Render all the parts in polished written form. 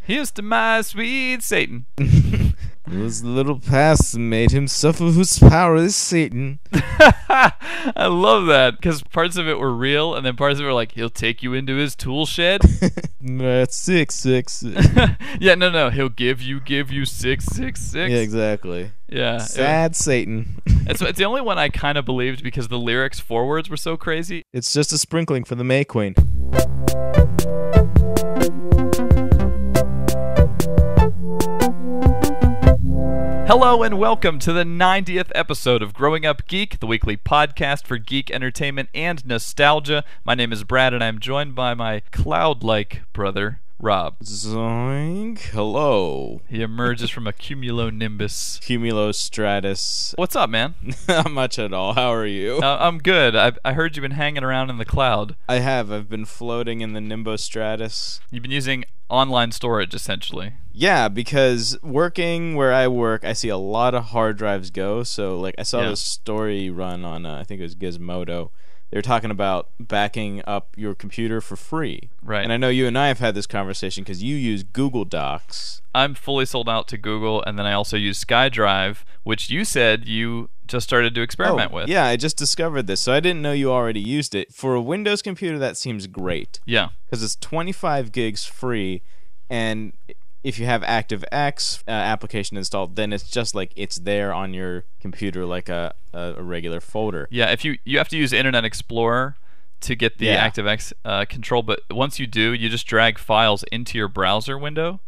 Here's to my sweet Satan. Those little paths made him suffer whose power is Satan. I love that, because parts of it were real, and then parts of it were like, he'll take you into his tool shed. That's 666. Yeah, no, he'll give you 666. Yeah, exactly. Yeah. Sad Satan. It's the only one I kind of believed because the lyrics forwards were so crazy. It's just a sprinkling for the May Queen. Hello and welcome to the 90th episode of Growing Up Geek, the weekly podcast for geek entertainment and nostalgia. My name is Brad and I'm joined by my cloud-like brother, Rob. Zoink. Hello. He emerges from a cumulonimbus. Cumulostratus. What's up, man? Not much at all. How are you? I'm good. I heard you've been hanging around in the cloud. I have. I've been floating in the nimbostratus. You've been using online storage, essentially. Yeah, because working where I work, I see a lot of hard drives go. So, like, I saw this story run on, I think it was Gizmodo. They were talking about backing up your computer for free. Right. And I know you and I have had this conversation because you use Google Docs. I'm fully sold out to Google, and then I also use SkyDrive, which you said you just started to experiment with. Yeah, I just discovered this, so I didn't know you already used it. For a Windows computer, that seems great. Yeah. Because it's 25 gigs free, and if you have ActiveX application installed, then it's just like it's there on your computer like a regular folder. Yeah, if you have to use Internet Explorer to get the ActiveX control, but once you do, you just drag files into your browser window,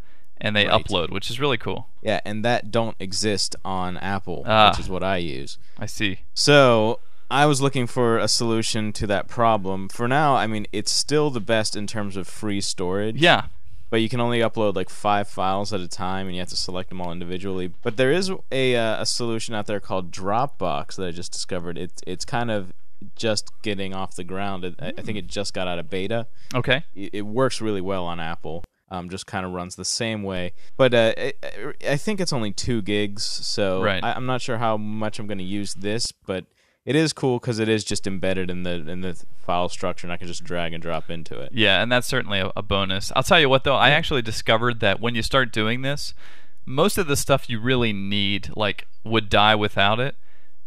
and they upload, which is really cool. Yeah, and that don't exist on Apple, which is what I use. I see. So I was looking for a solution to that problem. For now, I mean, it's still the best in terms of free storage. Yeah. But you can only upload like 5 files at a time, and you have to select them all individually. But there is a solution out there called Dropbox that I just discovered. It's kind of just getting off the ground. I think it just got out of beta. Okay. It works really well on Apple. Just kind of runs the same way. But I think it's only 2 gigs, so I'm not sure how much I'm going to use this, but it is cool because it is just embedded in the file structure, and I can just drag and drop into it. Yeah, and that's certainly a bonus. I'll tell you what, though, I actually discovered that when you start doing this, most of the stuff you really need, like, would die without it,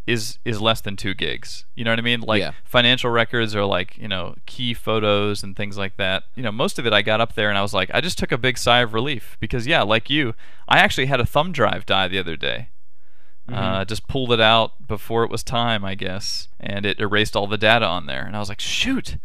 is less than 2 gigs. You know what I mean? Like, financial records or, like, you know, key photos and things like that. You know, most of it I got up there, and I was like, I just took a big sigh of relief because, yeah, like you, I actually had a thumb drive die the other day. Just pulled it out before it was time, I guess, and it erased all the data on there. And I was like, shoot!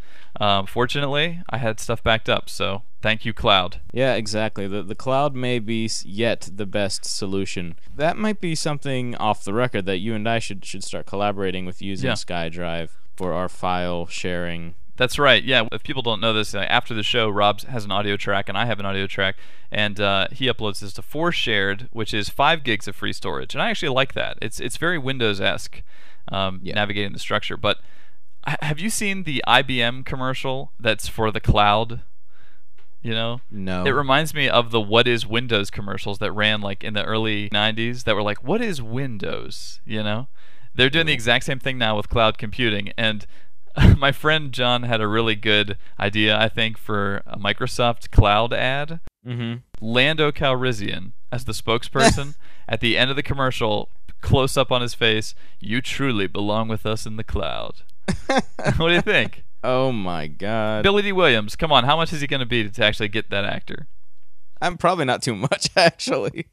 Fortunately, I had stuff backed up, so thank you, cloud. Yeah, exactly. The cloud may be yet the best solution. That might be something off the record that you and I should start collaborating with using SkyDrive for our file sharing. That's right, yeah. If people don't know this, after the show, Rob has an audio track and I have an audio track, and he uploads this to ForShared, which is 5 gigs of free storage. And I actually like that. It's very Windows-esque, navigating the structure. But have you seen the IBM commercial that's for the cloud? You know? No. It reminds me of the What is Windows commercials that ran like in the early 90s that were like, what is Windows? You know? They're doing the exact same thing now with cloud computing, and my friend John had a really good idea, I think, for a Microsoft Cloud ad. Lando Calrissian as the spokesperson. At the end of the commercial, close up on his face, you truly belong with us in the cloud. What do you think? Oh my God. Billy D. Williams, come on, how much is he going to be to actually get that actor? I'm probably not too much, actually.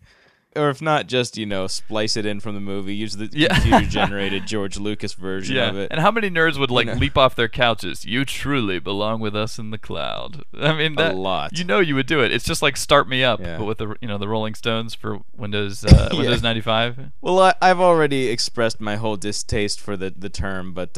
Or if not, just, you know, splice it in from the movie. Use the computer-generated George Lucas version of it. And how many nerds would, like, leap off their couches? You truly belong with us in the cloud. I mean, a lot. You know you would do it. It's just like Start Me Up, but with the the Rolling Stones for Windows Windows 95. Well, I've already expressed my whole distaste for the term, but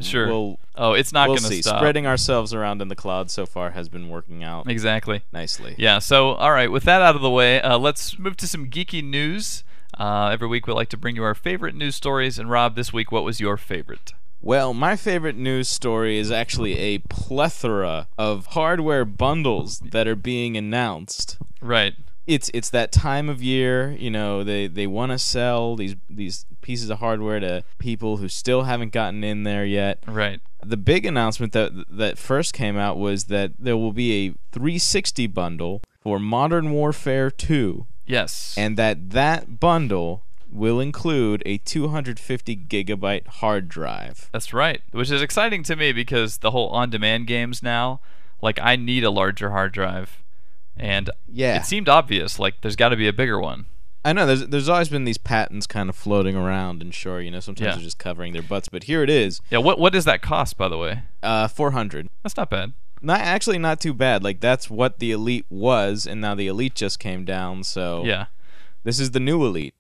sure. It's not going to see. stop. Spreading ourselves around in the cloud so far has been working out exactly nicely. Yeah. So, all right. With that out of the way, let's move to some geeky news. Every week we like to bring you our favorite news stories. And Rob, this week, what was your favorite? Well, my favorite news story is actually a plethora of hardware bundles that are being announced. Right. It's that time of year, you know, they want to sell these pieces of hardware to people who still haven't gotten in there yet. Right. The big announcement that first came out was that there will be a 360 bundle for Modern Warfare 2. Yes. And that bundle will include a 250 gigabyte hard drive. That's right, which is exciting to me because the whole on-demand games now, like, I need a larger hard drive. And it seemed obvious, like, there's got to be a bigger one. I know, there's always been these patents kind of floating around, and sure, sometimes they're just covering their butts, but here it is. Yeah, what does that cost, by the way? $400. That's not bad. Not too bad. Like, that's what the Elite was, and now the Elite just came down, so yeah, this is the new Elite.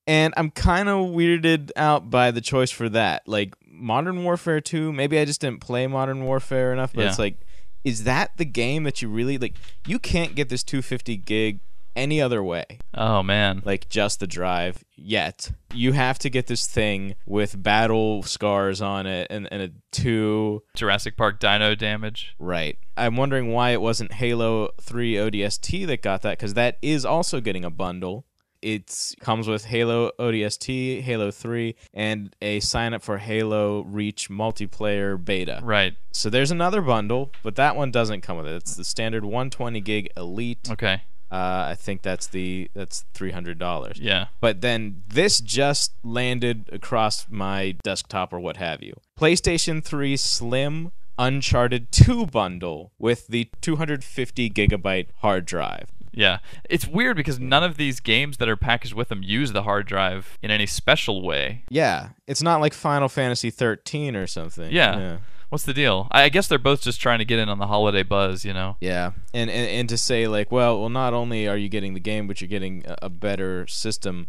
And I'm kind of weirded out by the choice for that. Like, Modern Warfare 2, maybe I just didn't play Modern Warfare enough, but it's like, is that the game that you really, like, you can't get this 250 gig any other way. Oh, man. Like, just the drive yet. You have to get this thing with battle scars on it and a 2... Jurassic Park dino damage. Right. I'm wondering why it wasn't Halo 3 ODST that got that, because that is also getting a bundle. It comes with Halo ODST, Halo 3, and a sign-up for Halo Reach multiplayer beta. Right. So there's another bundle, but that one doesn't come with it. It's the standard 120 gig Elite. Okay. I think that's $300. Yeah. But then this just landed across my desktop or what have you. PlayStation 3 Slim Uncharted 2 bundle with the 250 gigabyte hard drive. Yeah. It's weird because none of these games that are packaged with them use the hard drive in any special way. Yeah. It's not like Final Fantasy 13 or something. Yeah. What's the deal? I guess they're both just trying to get in on the holiday buzz, Yeah, and to say, like, well, not only are you getting the game, but you're getting a better system.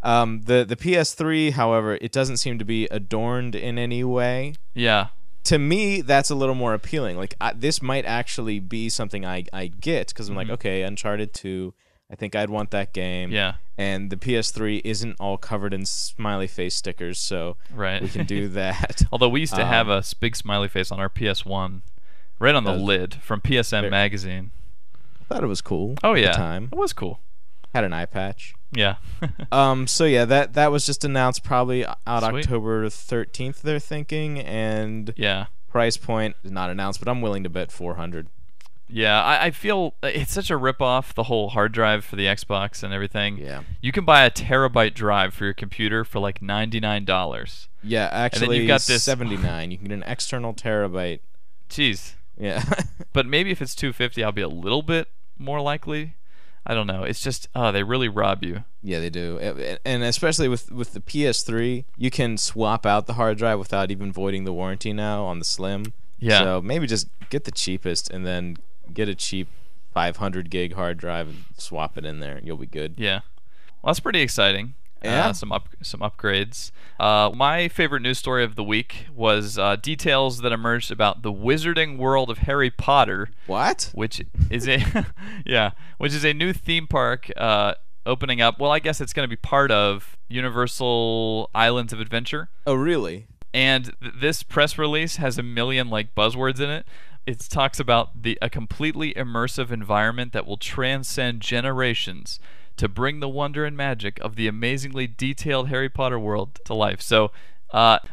The PS3, however, it doesn't seem to be adorned in any way. Yeah. To me, that's a little more appealing. Like, this might actually be something I get, because I'm like, okay, Uncharted 2, I think I'd want that game. Yeah. And the PS3 isn't all covered in smiley face stickers, so we can do that. Although we used to have a big smiley face on our PS1, right on the lid from PSM magazine. I thought it was cool. Oh yeah, at the time. It was cool. Had an eye patch. Yeah. So yeah, that was just announced probably out October 13th. They're thinking, and price point is not announced, but I'm willing to bet $400. Yeah, I feel it's such a ripoff, the whole hard drive for the Xbox and everything. Yeah. You can buy a terabyte drive for your computer for like $99. Yeah, actually, and then you've got this $79. You can get an external terabyte. Jeez. Yeah. But maybe if it's $250, I'll be a little bit more likely. I don't know. It's just, they really rob you. Yeah, they do. And especially with the PS3, you can swap out the hard drive without even voiding the warranty now on the Slim. Yeah. So maybe just get the cheapest and then get a cheap 500 gig hard drive and swap it in there, and you'll be good. Yeah. Well, that's pretty exciting. Yeah. Some upgrades. My favorite news story of the week was details that emerged about the Wizarding World of Harry Potter. What? Which is a new theme park opening up. Well, I guess it's going to be part of Universal Islands of Adventure. Oh, really? And this press release has a million buzzwords in it. It talks about a completely immersive environment that will transcend generations to bring the wonder and magic of the amazingly detailed Harry Potter world to life. So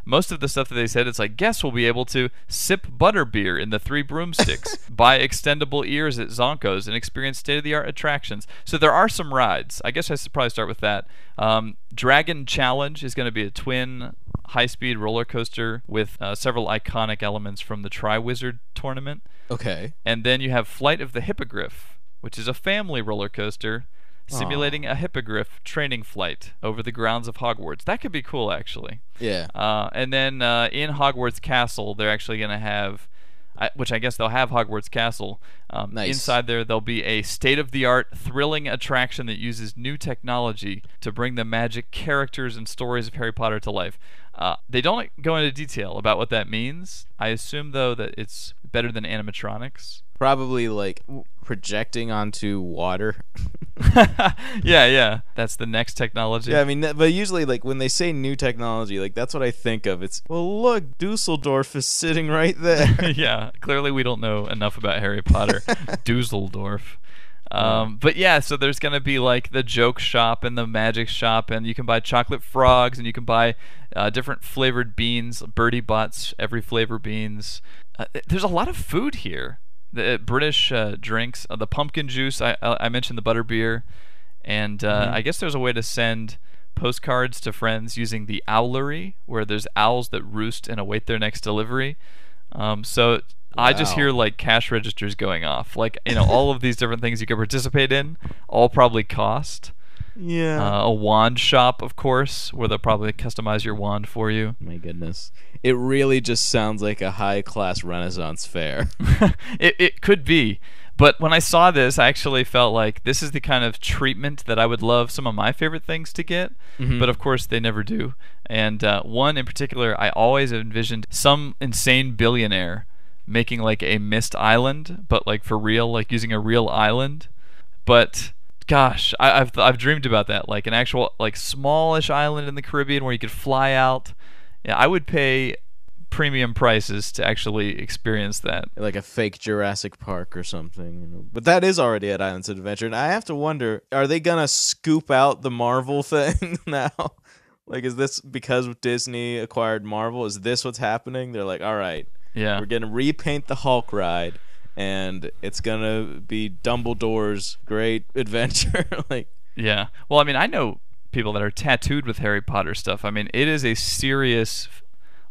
most of the stuff that they said, it's like guests will be able to sip butterbeer in the Three Broomsticks, buy extendable ears at Zonko's, and experience state-of-the-art attractions. So there are some rides. I guess I should probably start with that. Dragon Challenge is going to be a twin high-speed roller coaster with several iconic elements from the Triwizard tournament. Okay. And then you have Flight of the Hippogriff, which is a family roller coaster simulating a hippogriff training flight over the grounds of Hogwarts. That could be cool, actually. Yeah. And then in Hogwarts Castle, they're actually going to have, which I guess they'll have Hogwarts Castle. Nice. Inside there'll be a state-of-the-art, thrilling attraction that uses new technology to bring the magic, characters, and stories of Harry Potter to life. They don't go into detail about what that means. I assume, though, that it's better than animatronics. Probably projecting onto water. Yeah. That's the next technology. Yeah, I mean, but usually when they say new technology, that's what I think of. It's, well, look, Dusseldorf is sitting right there. Yeah, clearly we don't know enough about Harry Potter. Dusseldorf. But yeah, so there's going to be the joke shop and the magic shop, and you can buy chocolate frogs, and you can buy different flavored beans, Birdie Bots, every flavor beans. There's a lot of food here. the British drinks, the pumpkin juice. I mentioned the butterbeer, and I guess there's a way to send postcards to friends using the owlery, where there's owls that roost and await their next delivery. So I just hear like cash registers going off, like all of these different things you can participate in, all probably cost. Yeah. A wand shop, of course, where they'll probably customize your wand for you. My goodness. It really just sounds like a high-class Renaissance fair. It could be. But when I saw this, I actually felt like this is the kind of treatment that I would love some of my favorite things to get. But of course, they never do. And one in particular, I always envisioned some insane billionaire making like a mist island, but like for real, like using a real island. But gosh, I've dreamed about that, like an actual like smallish island in the Caribbean where you could fly out. Yeah, I would pay premium prices to actually experience that. Like a fake Jurassic Park or something. But that is already at Islands of Adventure, and I have to wonder, are they gonna scoop out the Marvel thing now? Like, is this because Disney acquired Marvel? Is this what's happening? They're like, all right, we're gonna repaint the Hulk ride, and it's gonna be Dumbledore's great adventure. Like, yeah. Well, I mean, I know people that are tattooed with Harry Potter stuff. I mean, it is a serious,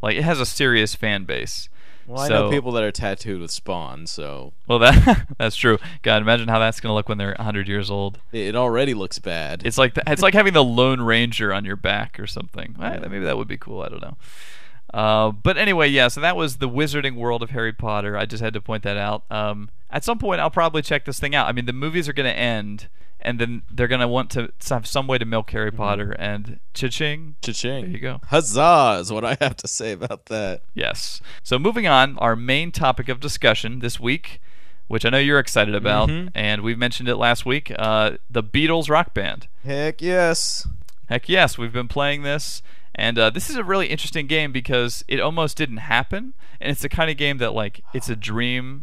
like, it has a serious fan base. Well, I know people that are tattooed with Spawn, so. Well, that's true. God, imagine how that's gonna look when they're 100 years old. It already looks bad. It's like having the Lone Ranger on your back or something. Maybe that would be cool. I don't know. But anyway, yeah, so that was the wizarding world of Harry Potter. I just had to point that out. At some point, I'll probably check this thing out. I mean, the movies are going to end, and then they're going to want to have some way to milk Harry Potter, and cha-ching. Cha-ching. There you go. Huzzah is what I have to say about that. Yes. So moving on, our main topic of discussion this week, which I know you're excited about, and we mentioned it last week, the Beatles rock band. Heck yes. Heck yes, we've been playing this. And this is a really interesting game because it almost didn't happen, and it's the kind of game that, like, it's a dream,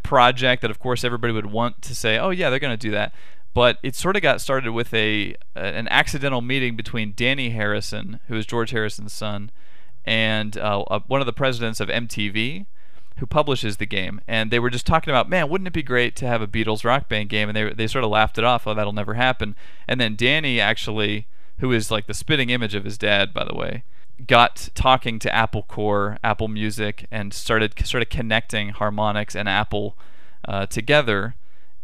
project that, of course, everybody would want to say, oh yeah, they're going to do that. But it sort of got started with an accidental meeting between Danny Harrison, who is George Harrison's son, and one of the presidents of MTV, who publishes the game. And they were just talking about, man, wouldn't it be great to have a Beatles rock band game? And they sort of laughed it off. Oh, that'll never happen. And then Danny actually, who is like the spitting image of his dad, by the way, got talking to Apple Corps, Apple Music, and started sort of connecting harmonics and Apple together.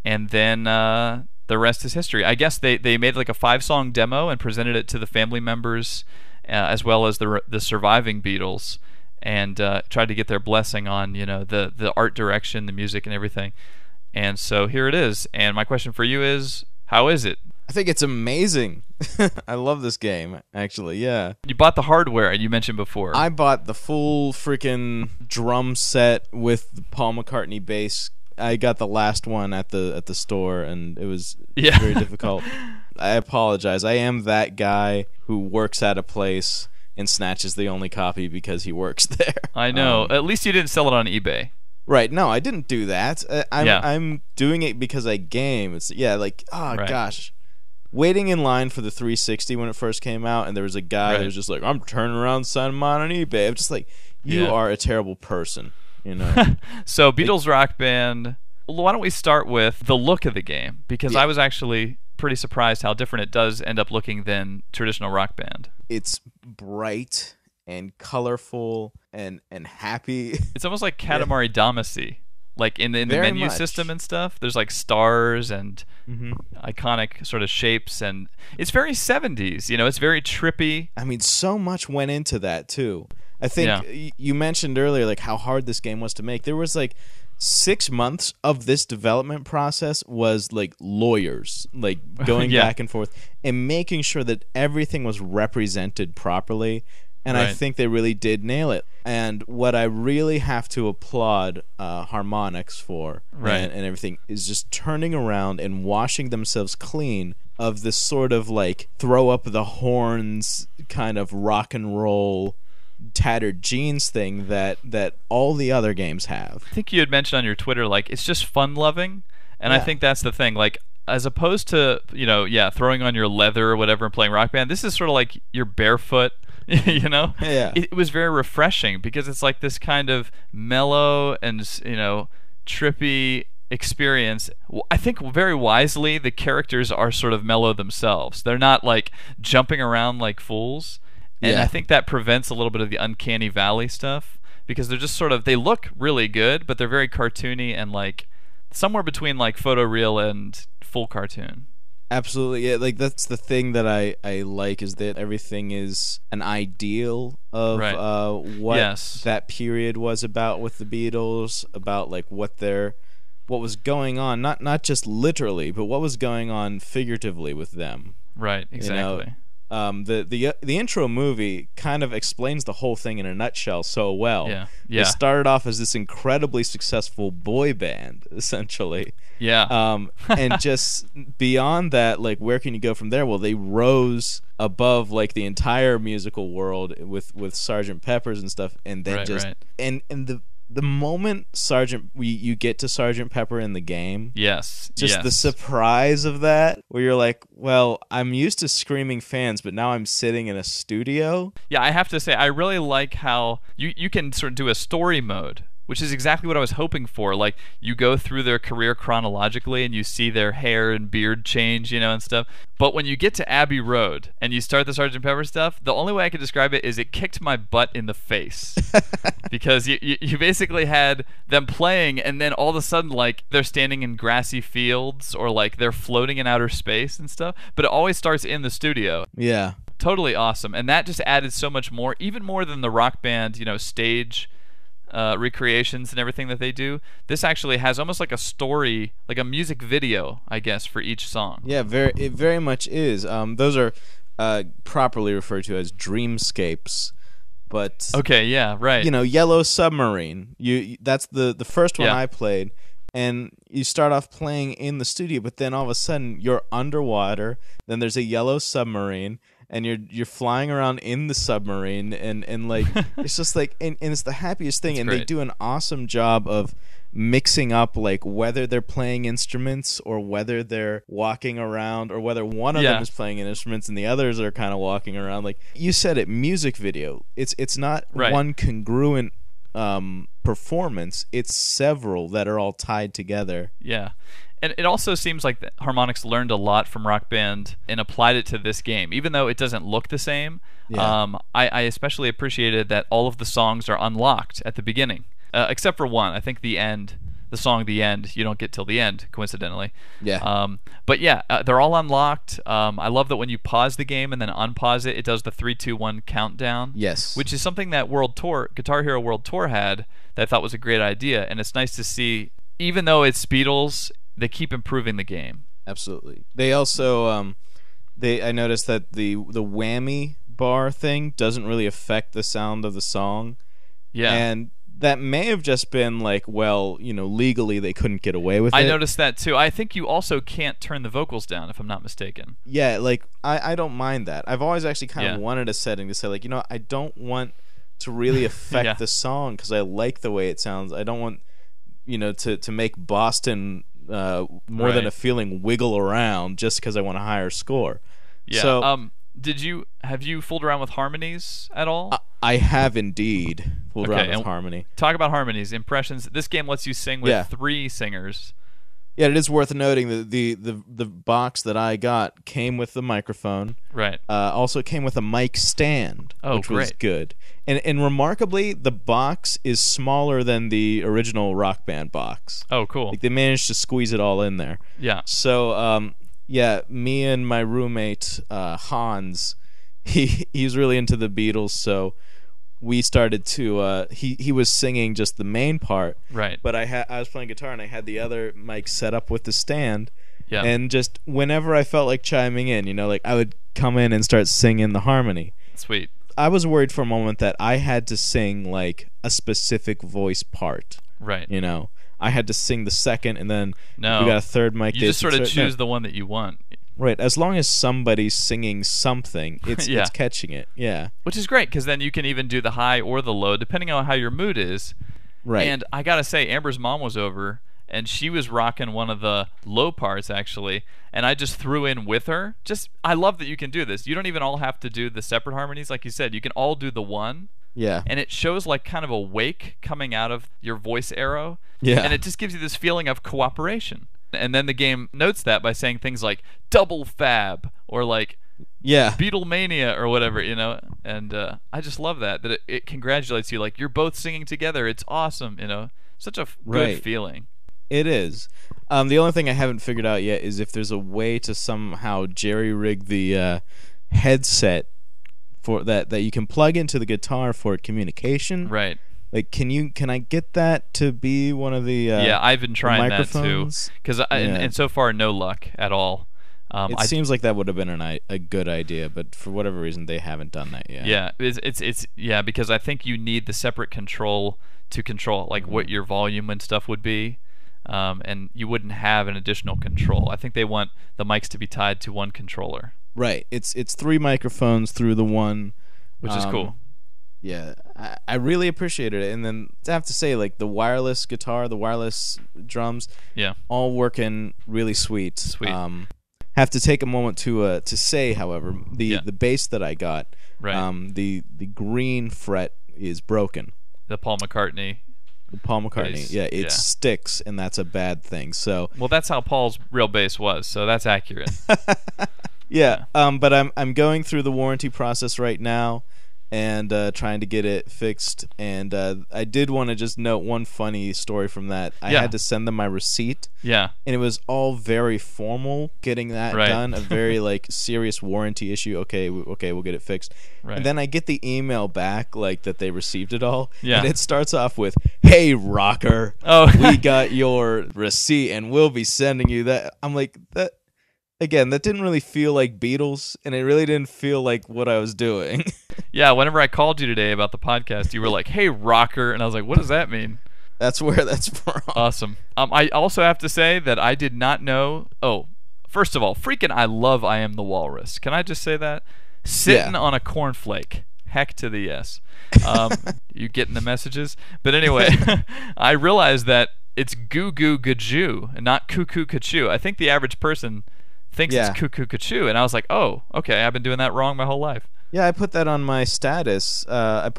And then the rest is history. I guess they made like a 5-song demo and presented it to the family members as well as the surviving Beatles, and tried to get their blessing on the art direction, the music, and everything. And so here it is. And my question for you is, how is it? I think it's amazing. I love this game, actually, yeah. You bought the hardware you mentioned before. I bought the full freaking drum set with the Paul McCartney bass. I got the last one at the store, and it was very difficult. I apologize. I am that guy who works at a place and snatches the only copy because he works there. I know. At least you didn't sell it on eBay. Right. No, I didn't do that. I'm doing it because I game. It's gosh. Waiting in line for the 360 when it first came out, and there was a guy that was just like, I'm turning around signing mine on eBay. I'm just like, you are a terrible person, So Beatles rock band, why don't we start with the look of the game? Because I was actually pretty surprised how different it does end up looking than traditional rock band. It's bright and colorful and happy. It's almost like Katamari Damacy. Like in the menu system and stuff, there's like stars and iconic sort of shapes, and it's very 70s. It's very trippy. I mean, so much went into that too. I think you mentioned earlier like how hard this game was to make. There was like 6 months of this development process was like lawyers, like going back and forth and making sure that everything was represented properly. And I think they really did nail it. And what I really have to applaud Harmonix for and everything is just turning around and washing themselves clean of this sort of like throw up the horns kind of rock and roll tattered jeans thing that all the other games have. I think you had mentioned on your Twitter, like, it's just fun loving. And I think that's the thing. Like, as opposed to, throwing on your leather or whatever and playing Rock Band, this is sort of like you're barefoot. It was very refreshing because it's like this kind of mellow and trippy experience. I think very wisely the characters are sort of mellow themselves. They're not like jumping around like fools. And I think that prevents a little bit of the uncanny valley stuff, because they're just sort of, they look really good, but they're very cartoony and like somewhere between like photoreal and full cartoon. Absolutely, yeah. Like that's the thing that I like, is that everything is an ideal of what that period was about with the Beatles, about like what was going on, not just literally, but what was going on figuratively with them. Right, exactly. The intro movie kind of explains the whole thing in a nutshell so well. Yeah. They started off as this incredibly successful boy band, essentially. Yeah. And just beyond that, like, where can you go from there? Well, they rose above like the entire musical world with Sgt. Pepper's and stuff, and then and the moment you get to Sgt. Pepper in the game, the surprise of that, where you're like, well, I'm used to screaming fans, but now I'm sitting in a studio. Yeah, I have to say, I really like how you can sort of do a story mode, which is exactly what I was hoping for. Like, you go through their career chronologically and you see their hair and beard change, and stuff. But when you get to Abbey Road and you start the Sgt. Pepper stuff, the only way I could describe it is it kicked my butt in the face. Because you basically had them playing, and then all of a sudden, like, they're standing in grassy fields, or like they're floating in outer space and stuff. But it always starts in the studio. Yeah. Totally awesome. And that just added so much more, even more than the Rock Band, stage recreations and everything that they do. This actually has almost like a story, like a music video, I guess, for each song. Yeah, it very much is. Those are properly referred to as Dreamscapes. But okay, yeah, right. Yellow Submarine. That's the first one I played, and you start off playing in the studio, but then all of a sudden you're underwater. Then there's a yellow submarine, and you're flying around in the submarine, and like it's just like and it's the happiest thing. And they do an awesome job of mixing up, like, whether they're playing instruments or whether they're walking around, or whether one of them is playing instruments and the others are kind of walking around. Like you said, it music video. It's not one congruent performance. It's several that are all tied together. Yeah. And it also seems like Harmonix learned a lot from Rock Band and applied it to this game, even though it doesn't look the same. I especially appreciated that all of the songs are unlocked at the beginning, except for one. I think the song "The End," you don't get till the end, coincidentally. Yeah. But yeah, they're all unlocked. I love that when you pause the game and then unpause it, it does the 3, 2, 1 countdown. Yes. Which is something that Guitar Hero World Tour had, that I thought was a great idea, and it's nice to see, even though it's Beatles, they keep improving the game. Absolutely. They also I noticed that the whammy bar thing doesn't really affect the sound of the song. Yeah. And that may have just been like, well, legally they couldn't get away with it. I noticed that too. I think you also can't turn the vocals down, if I'm not mistaken. Yeah, like I don't mind that. I've always actually kind of wanted a setting to say, like, I don't want to really affect the song, because I like the way it sounds. I don't want to make Boston more than a feeling wiggle around just because I want a higher score. Yeah. So, have you fooled around with harmonies at all? I have indeed fooled around with harmony. Talk about harmonies, impressions. This game lets you sing with 3 singers. Yeah, it is worth noting that the box that I got came with the microphone. Right. Also came with a mic stand, which was good. And remarkably, the box is smaller than the original Rock Band box. Oh, cool. Like, they managed to squeeze it all in there. Yeah. So, me and my roommate Hans, he's really into the Beatles, so we started to he was singing just the main part, right? But I was playing guitar, and I had the other mic set up with the stand, and just whenever I felt like chiming in, like, I would come in and start singing the harmony. Sweet. I was worried for a moment that I had to sing like a specific voice part, right? I had to sing the second, and then no, we got a third mic. You just sort of choose the one that you want. Right, as long as somebody's singing something, it's catching it. Yeah, which is great, because then you can even do the high or the low depending on how your mood is. Right. And I gotta say, Amber's mom was over, and she was rocking one of the low parts actually, and I just threw in with her. I love that you can do this. You don't even all have to do the separate harmonies, like you said. You can all do the one. Yeah. And it shows like kind of a wake coming out of your voice arrow. Yeah. And it just gives you this feeling of cooperation. And then the game notes that by saying things like double fab or like Beatlemania or whatever, you know. And I just love that it congratulates you, like, you're both singing together. It's awesome, you know. Such a good feeling. It is. The only thing I haven't figured out yet is if there's a way to somehow jerry-rig the headset for that you can plug into the guitar for communication. Right. Like, can I get that to be one of the yeah, I've been trying that too. Because and so far, no luck at all. It seems like that would have been a good idea, but for whatever reason, they haven't done that yet. Yeah, it's because I think you need the separate control to control like what your volume and stuff would be, and you wouldn't have an additional control. I think they want the mics to be tied to one controller. Right. It's 3 microphones through the one, which is cool. Yeah, I really appreciated it. And then I have to say, like, the wireless guitar, the wireless drums, all working really sweet. Have to take a moment to say, however, the bass that I got, the green fret is broken. The Paul McCartney. Bass. Yeah, it sticks, and that's a bad thing. So, well, that's how Paul's real bass was, so that's accurate. Yeah, but I'm going through the warranty process right now, and trying to get it fixed. And I did want to just note one funny story from that. I had to send them my receipt. Yeah. And it was all very formal getting that done. A very like serious warranty issue. Okay, we'll get it fixed. Right. And then I get the email back like that they received it all. Yeah. And it starts off with, "Hey rocker, we got your receipt and we'll be sending you that." I'm like, that. Again, that didn't really feel like Beatles, and it really didn't feel like what I was doing. Yeah, whenever I called you today about the podcast, you were like, "Hey, rocker," and I was like, "What does that mean?" That's where that's from. Awesome. I also have to say that I did not know. Oh, first of all, freaking I love I Am the Walrus. Can I just say that? Sitting on a cornflake. Heck to the yes. You getting the messages? But anyway, I realized that it's goo goo gajoo and not cuckoo kachoo. I think the average person thinks it's cuckoo kachoo, and I was like, oh, okay, I've been doing that wrong my whole life. Yeah, I put that on my status. I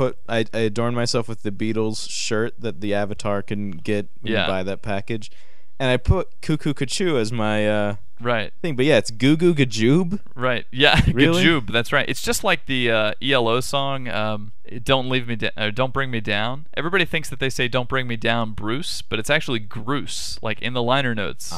adorned myself with the Beatles shirt that the avatar can get when you buy that package, and I put cuckoo kachoo as my thing. But yeah, it's goo goo gajoob. Right. Yeah, really? Gajoob. That's right. It's just like the ELO song. Don't leave me down. Don't bring me down. Everybody thinks that they say "Don't bring me down, Bruce," but it's actually Groose, like in the liner notes.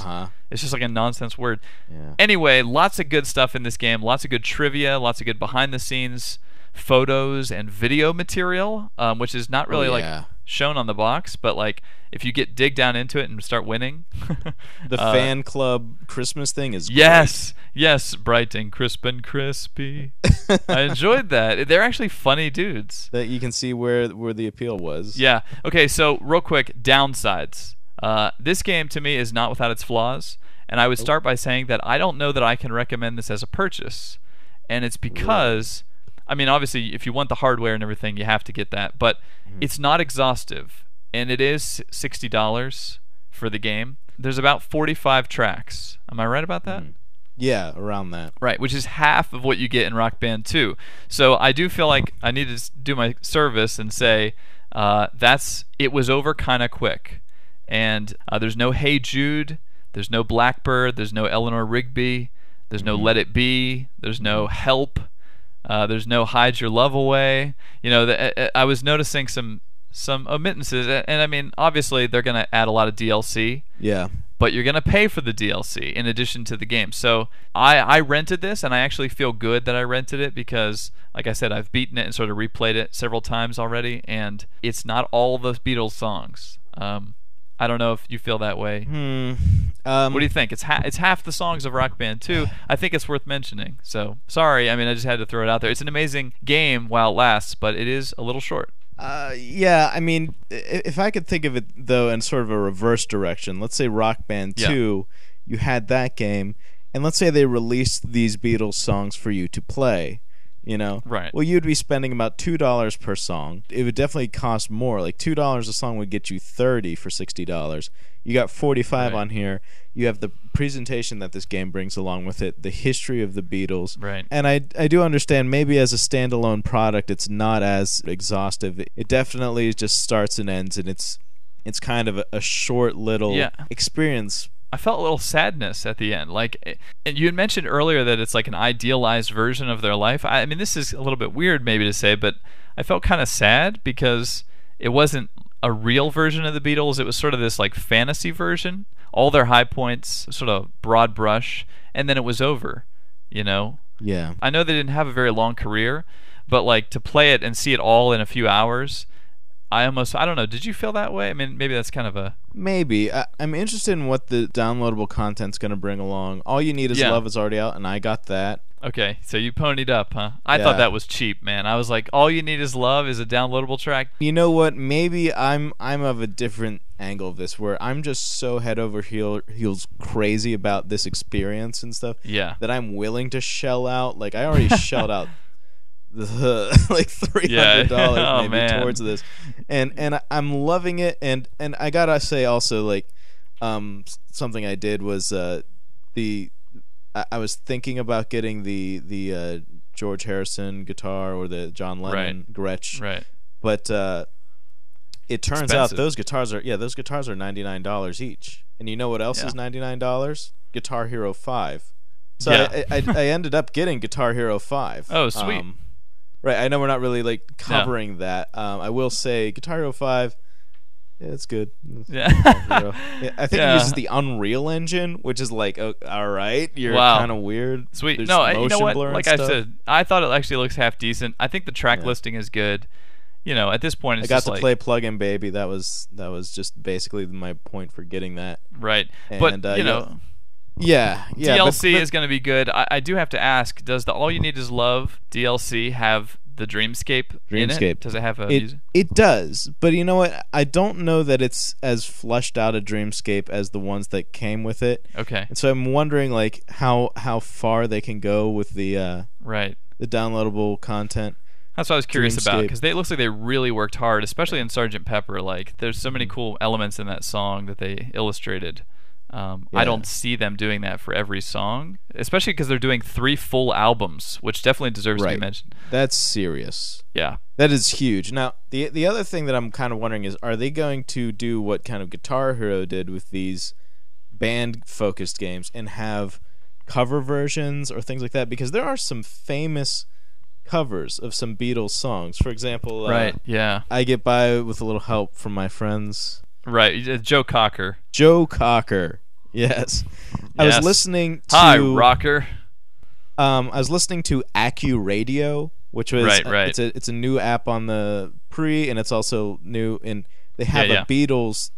It's just like a nonsense word. Yeah. Anyway, lots of good stuff in this game. Lots of good trivia. Lots of good behind-the-scenes photos and video material, which is not really like shown on the box, but like if you dig down into it and start winning. The fan club Christmas thing is great. Yes, bright and crisp and crispy. I enjoyed that. They're actually funny dudes. That you can see where the appeal was. Yeah. Okay, so real quick, downsides. This game to me is not without its flaws, and I would start by saying that I don't know that I can recommend this as a purchase, and it's because, I mean, obviously, if you want the hardware and everything, you have to get that, but it's not exhaustive, and it is $60 for the game. There's about 45 tracks. Am I right about that? Yeah, around that. Right, which is half of what you get in Rock Band 2. So I do feel like I need to do my service and say it was over kind of quick. And there's no Hey Jude, there's no Blackbird, there's no Eleanor Rigby, there's no Let It Be, there's no Help, there's no Hide Your Love Away. You know, I was noticing some omittances, and I mean, obviously they're going to add a lot of DLC. Yeah. But you're going to pay for the DLC in addition to the game. So I rented this, and I actually feel good that I rented it because, like I said, I've beaten it and sort of replayed it several times already, and it's not all the Beatles songs. I don't know if you feel that way. What do you think? It's half the songs of Rock Band 2. I think it's worth mentioning. So, sorry. I mean, I just had to throw it out there. It's an amazing game while it lasts, but it is a little short. Yeah, I mean, if I could think of it, though, in sort of a reverse direction, let's say Rock Band 2, you had that game, and let's say they released these Beatles songs for you to play. you know? Right. Well, you'd be spending about $2 per song. It would definitely cost more. Like $2 a song would get you 30 for $60. You got 45 on here. You have the presentation that this game brings along with it, the history of the Beatles. Right. And I do understand maybe as a standalone product it's not as exhaustive. It definitely just starts and ends, and it's kind of a short little experience. I felt a little sadness at the end. Like, and you had mentioned earlier that it's like an idealized version of their life. I mean, this is a little bit weird maybe to say, but I felt kind of sad because it wasn't a real version of the Beatles. It was sort of this like fantasy version. All their high points, sort of broad brush, and then it was over, you know? Yeah. I know they didn't have a very long career, but like to play it and see it all in a few hours, I don't know, did you feel that way? I mean, maybe that's kind of a... Maybe. I'm interested in what the downloadable content's going to bring along. All You Need Is Love is already out, and I got that. Okay, so you ponied up, huh? I thought that was cheap, man. I was like, All You Need Is Love is a downloadable track. You know what? Maybe I'm of a different angle of this, where I'm just so head over heels crazy about this experience and stuff that I'm willing to shell out. Like, I already shelled out like $300 maybe towards this, and I'm loving it. And I gotta say also, like, something I did was I was thinking about getting the George Harrison guitar or the John Lennon Gretsch, but it turns out those guitars are $99 each. And you know what else is $99? Guitar Hero 5. So I ended up getting Guitar Hero 5. Oh, sweet. Right, I know we're not really like covering that. I will say Guitar Hero 5, it's good. Yeah. I think it uses the Unreal Engine, which is like, all right, you're kind of weird. Sweet. There's you know what? Like I stuff. said, I thought it actually looks half decent. I think the track listing is good. You know, at this point, it's I got to play Plug-in Baby. That was just basically my point for getting that. Right, and, but you know. DLC is going to be good. I do have to ask, does the All You Need Is Love DLC have the Dreamscape in it? Does it have a music? It does, but you know what? I don't know that it's as fleshed out a Dreamscape as the ones that came with it. Okay. And so I'm wondering like how far they can go with the the downloadable content. That's what I was curious about, because it looks like they really worked hard, especially in Sgt. Pepper. Like, there's so many cool elements in that song that they illustrated. I don't see them doing that for every song, especially because they're doing 3 full albums, which definitely deserves to be mentioned. That's serious. Yeah. That is huge. Now, the other thing that I'm kind of wondering is, are they going to do what kind of Guitar Hero did with these band-focused games and have cover versions or things like that? Because there are some famous covers of some Beatles songs. For example, I Get By With a Little Help from My Friends. Right, Joe Cocker. Joe Cocker, yes. I was listening to... Hi, rocker. I was listening to Accu Radio, which was... It's a new app on the Pre, and it's also new... And they have a Beatles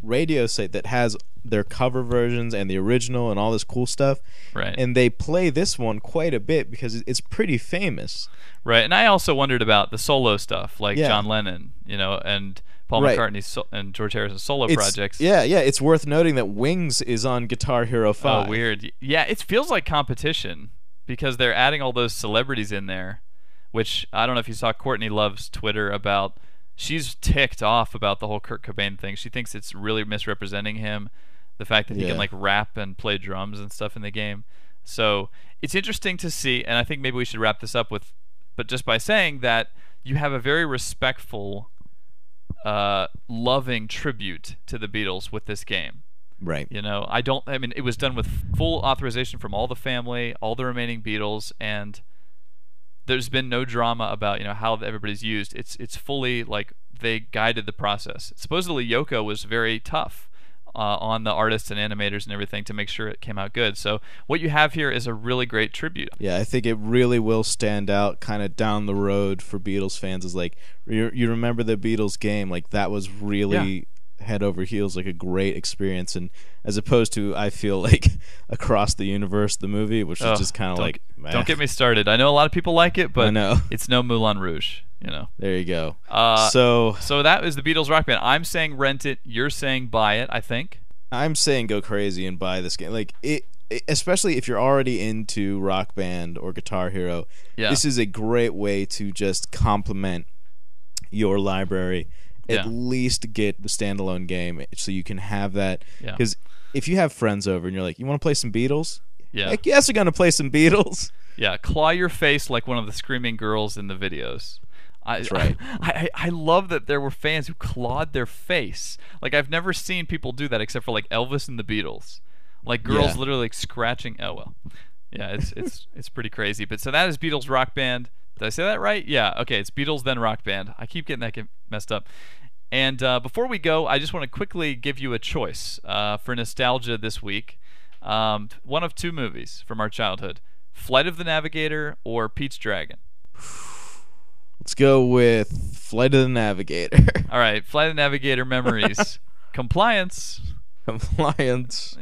radio site that has their cover versions and the original and all this cool stuff. Right. And they play this one quite a bit because it's pretty famous. Right, and I also wondered about the solo stuff, like John Lennon, you know, and... Paul McCartney's and George Harrison's solo projects. Yeah, it's worth noting that Wings is on Guitar Hero 5. Oh, weird. Yeah, it feels like competition because they're adding all those celebrities in there, which I don't know if you saw Courtney Love's Twitter about. She's ticked off about the whole Kurt Cobain thing. She thinks it's really misrepresenting him, the fact that he can like rap and play drums and stuff in the game. So it's interesting to see, and I think maybe we should wrap this up with, but just by saying that you have a very respectful loving tribute to the Beatles with this game. Right. You know, I mean, it was done with full authorization from all the family, all the remaining Beatles, and there's been no drama about, you know, how everybody's used. It's fully like they guided the process. Supposedly Yoko was very tough on the artists and animators and everything to make sure it came out good. So what you have here is a really great tribute. Yeah, I think it really will stand out kind of down the road for Beatles fans. Is like, you remember the Beatles game, like that was really head over heels, like a great experience. And as opposed to, I feel like Across the Universe, the movie, which is just kind of like, meh. Don't get me started. I know a lot of people like it, but I know. It's no Moulin Rouge. You know. There you go. So that is the Beatles Rock Band. I'm saying rent it. You're saying buy it. I think. I'm saying go crazy and buy this game. Like it. especially if you're already into Rock Band or Guitar Hero, this is a great way to just complement your library. At least get the standalone game so you can have that. Because if you have friends over and you're like, you want to play some Beatles? Heck yes, we're going to play some Beatles. Yeah, claw your face like one of the screaming girls in the videos. That's right. I love that there were fans who clawed their face. Like, I've never seen people do that except for like Elvis and the Beatles. Like girls literally like scratching. Oh well, yeah, it's pretty crazy. But so that is Beatles Rock Band. Did I say that right? Yeah. Okay, it's Beatles then Rock Band. I keep getting that messed up. And before we go, I just want to quickly give you a choice for nostalgia this week. One of two movies from our childhood: Flight of the Navigator or Pete's Dragon. Let's go with Flight of the Navigator. All right, Flight of the Navigator memories. Compliance.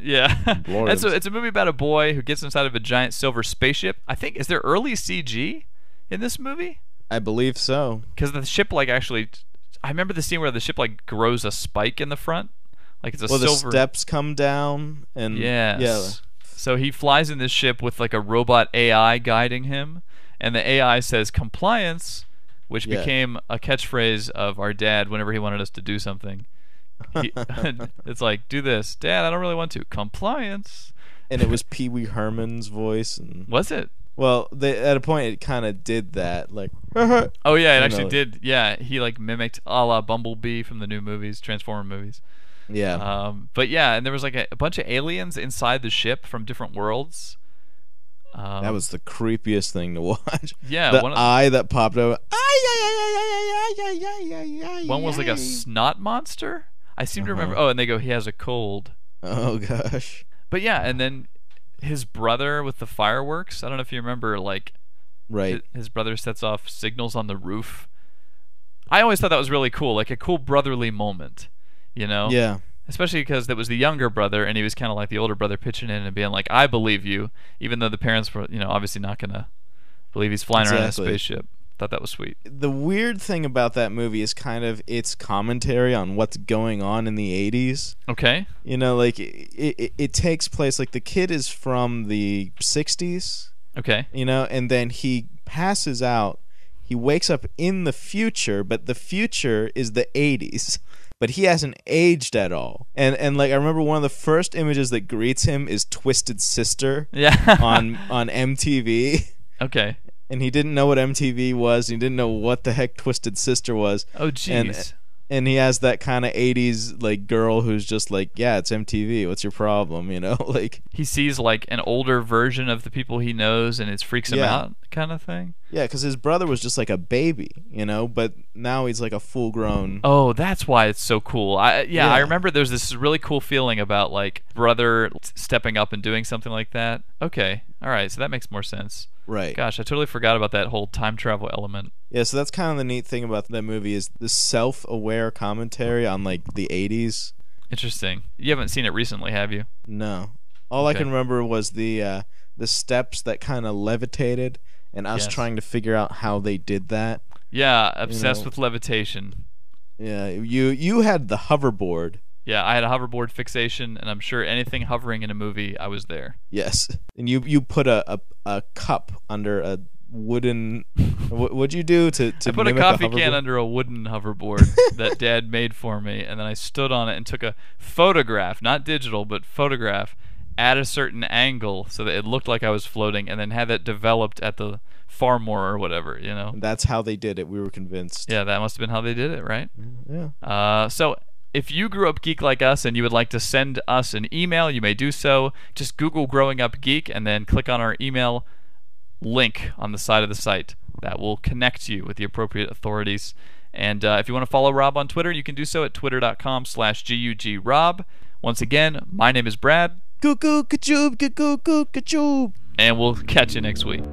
Yeah. It's a movie about a boy who gets inside of a giant silver spaceship. I think, is there early CG in this movie? I believe so. Because the ship like actually... I remember the scene where the ship like grows a spike in the front, like it's a silver. The steps come down and So he flies in this ship with like a robot AI guiding him, and the AI says compliance, which became a catchphrase of our dad whenever he wanted us to do something. It's like, do this, Dad. I don't really want to. Compliance. And it was Pee Wee Herman's voice. Was it? Well, at a point it kind of did that, like. Oh yeah, it actually did. Yeah, he like mimicked a la Bumblebee from the new movies, Transformer movies. Yeah. But yeah, and there was like a bunch of aliens inside the ship from different worlds. That was the creepiest thing to watch. Yeah, the eye that popped over. One was like a snot monster. I seem to remember. Oh, and they go, he has a cold. Oh gosh. But yeah, and then his brother with the fireworks. I don't know if you remember, like, right. His brother sets off signals on the roof. I always thought that was really cool, like a cool brotherly moment, you know? Yeah. Especially because that was the younger brother, and he was kind of like the older brother pitching in and being like, I believe you, even though the parents were, obviously not going to believe he's flying around in a spaceship. Thought that was sweet. The weird thing about that movie is kind of its commentary on what's going on in the 80s. Okay. Like it takes place, like the kid is from the 60s. Okay. And then he passes out. He wakes up in the future, but the future is the 80s. But he hasn't aged at all. And like I remember one of the first images that greets him is Twisted Sister on MTV. Okay. And he didn't know what MTV was. He didn't know what the heck Twisted Sister was. Oh, jeez. And he has that kind of 80s like girl who's just like, yeah, it's MTV. What's your problem? Like he sees like an older version of the people he knows, and it freaks him out, kind of thing. Yeah, because his brother was just like a baby, but now he's like a full grown. Oh, that's why it's so cool. I remember there's this really cool feeling about like brother stepping up and doing something like that. Okay, all right, so that makes more sense. Right. Gosh, I totally forgot about that whole time travel element. Yeah, so that's kind of the neat thing about that movie is the self-aware commentary on like the 80s. Interesting. You haven't seen it recently, have you? No. All I can remember was the steps that kind of levitated and us trying to figure out how they did that. Yeah, obsessed with levitation. Yeah, you had the hoverboard. Yeah, I had a hoverboard fixation, and I'm sure anything hovering in a movie, I was there. Yes, and you put a cup under a wooden. What'd you do to I put a coffee can under a wooden hoverboard that Dad made for me, and then I stood on it and took a photograph, not digital, but photograph, at a certain angle so that it looked like I was floating, and then had that developed at the Farmore or whatever, That's how they did it. We were convinced. Yeah, that must have been how they did it, right? Yeah. So if you grew up geek like us and you would like to send us an email, you may do so. Just Google Growing Up Geek and then click on our email link on the side of the site. That will connect you with the appropriate authorities. And if you want to follow Rob on Twitter, you can do so at twitter.com/GUGRob. Once again, my name is Brad. Goo-goo-ka-choob, goo-goo-ka-choob. And we'll catch you next week.